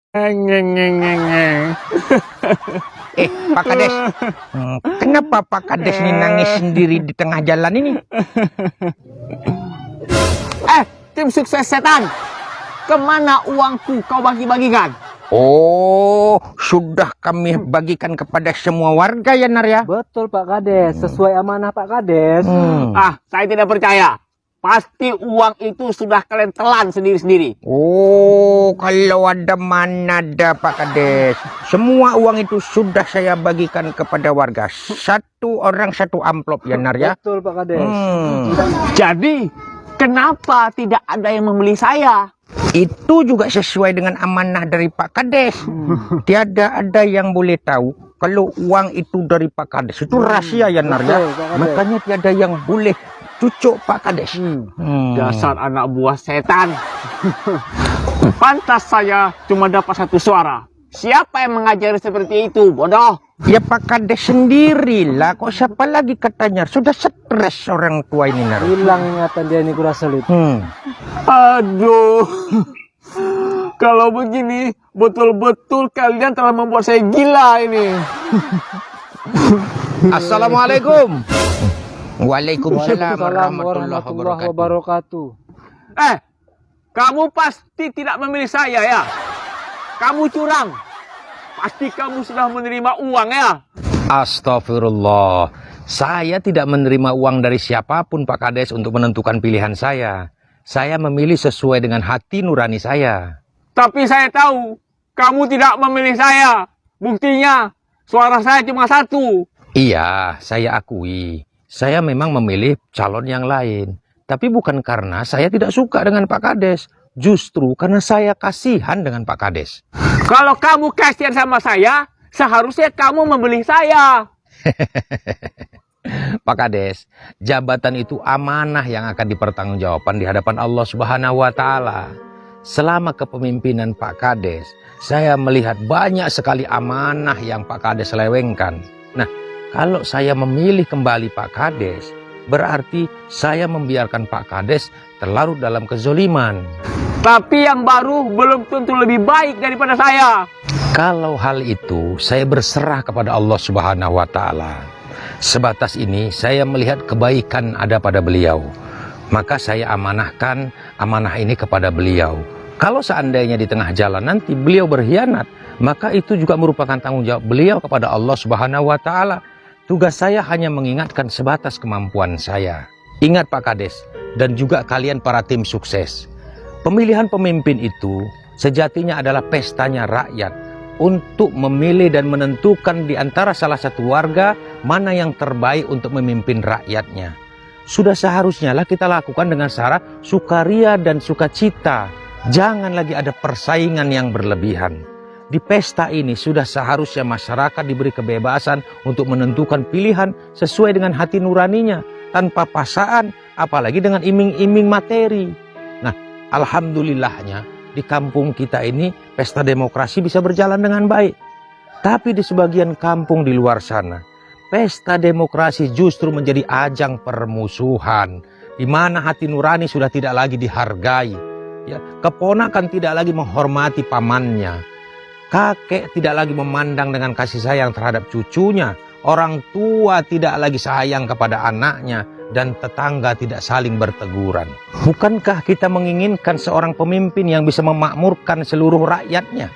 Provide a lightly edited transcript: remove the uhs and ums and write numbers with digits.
Pak Kades, kenapa Pak Kades ini nangis sendiri di tengah jalan ini? Tim sukses setan, kemana uangku kau bagi-bagikan? Oh, sudah kami bagikan kepada semua warga ya, Nar ya? Betul Pak Kades, sesuai amanah Pak Kades. Saya tidak percaya. Pasti uang itu sudah kalian telan sendiri-sendiri. Oh, kalau ada mana ada Pak Kades. Semua uang itu sudah saya bagikan kepada warga. Satu orang satu amplop ya, Nar ya? Betul Pak Kades. Jadi, kenapa tidak ada yang membeli saya? Itu juga sesuai dengan amanah dari Pak Kades. Tiada ada yang boleh tahu kalau uang itu dari Pak Kades. Itu rahasia ya, Nar ya? Betul, Pak Kades. Makanya tiada yang boleh cucuk Pak Kades. Dasar anak buah setan. Pantas saya cuma dapat satu suara. Siapa yang mengajari seperti itu, bodoh? Ya Pak Kades sendirilah. Kok siapa lagi katanya? Sudah stres orang tua ini, Nar. Hilang ingatan dia ini kurang sulit. Aduh. Kalau begini, betul-betul kalian telah membuat saya gila ini. Assalamualaikum. Waalaikumsalam Warahmatullahi warahmatullahi wabarakatuh. wabarakatuh. Kamu pasti tidak memilih saya ya? Kamu curang. Pasti kamu sudah menerima uang ya? Astagfirullah. Saya tidak menerima uang dari siapapun Pak Kades untuk menentukan pilihan saya. Saya memilih sesuai dengan hati nurani saya. Tapi saya tahu kamu tidak memilih saya. Buktinya suara saya cuma satu. Iya, saya akui. Saya memang memilih calon yang lain. Tapi bukan karena saya tidak suka dengan Pak Kades. Justru karena saya kasihan dengan Pak Kades. Kalau kamu kasihan sama saya, seharusnya kamu membeli saya. Pak Kades, jabatan itu amanah yang akan dipertanggungjawabkan di hadapan Allah Subhanahu wa Ta'ala. Selama kepemimpinan Pak Kades, saya melihat banyak sekali amanah yang Pak Kades selewengkan. Nah, kalau saya memilih kembali Pak Kades, berarti saya membiarkan Pak Kades terlarut dalam kezoliman. Tapi yang baru belum tentu lebih baik daripada saya. Kalau hal itu, saya berserah kepada Allah Subhanahu wa Ta'ala. Sebatas ini, saya melihat kebaikan ada pada beliau. Maka saya amanahkan amanah ini kepada beliau. Kalau seandainya di tengah jalan nanti beliau berkhianat, maka itu juga merupakan tanggung jawab beliau kepada Allah Subhanahu wa Ta'ala. Tugas saya hanya mengingatkan sebatas kemampuan saya. Ingat Pak Kades, dan juga kalian para tim sukses. Pemilihan pemimpin itu sejatinya adalah pestanya rakyat untuk memilih dan menentukan di antara salah satu warga mana yang terbaik untuk memimpin rakyatnya. Sudah seharusnya lah kita lakukan dengan cara sukaria dan sukacita. Jangan lagi ada persaingan yang berlebihan. Di pesta ini sudah seharusnya masyarakat diberi kebebasan untuk menentukan pilihan sesuai dengan hati nuraninya, tanpa paksaan, apalagi dengan iming-iming materi. Nah, alhamdulillahnya di kampung kita ini pesta demokrasi bisa berjalan dengan baik. Tapi di sebagian kampung di luar sana, pesta demokrasi justru menjadi ajang permusuhan, di mana hati nurani sudah tidak lagi dihargai. Ya, keponakan tidak lagi menghormati pamannya. Kakek tidak lagi memandang dengan kasih sayang terhadap cucunya. Orang tua tidak lagi sayang kepada anaknya. Dan tetangga tidak saling berteguran. Bukankah kita menginginkan seorang pemimpin yang bisa memakmurkan seluruh rakyatnya?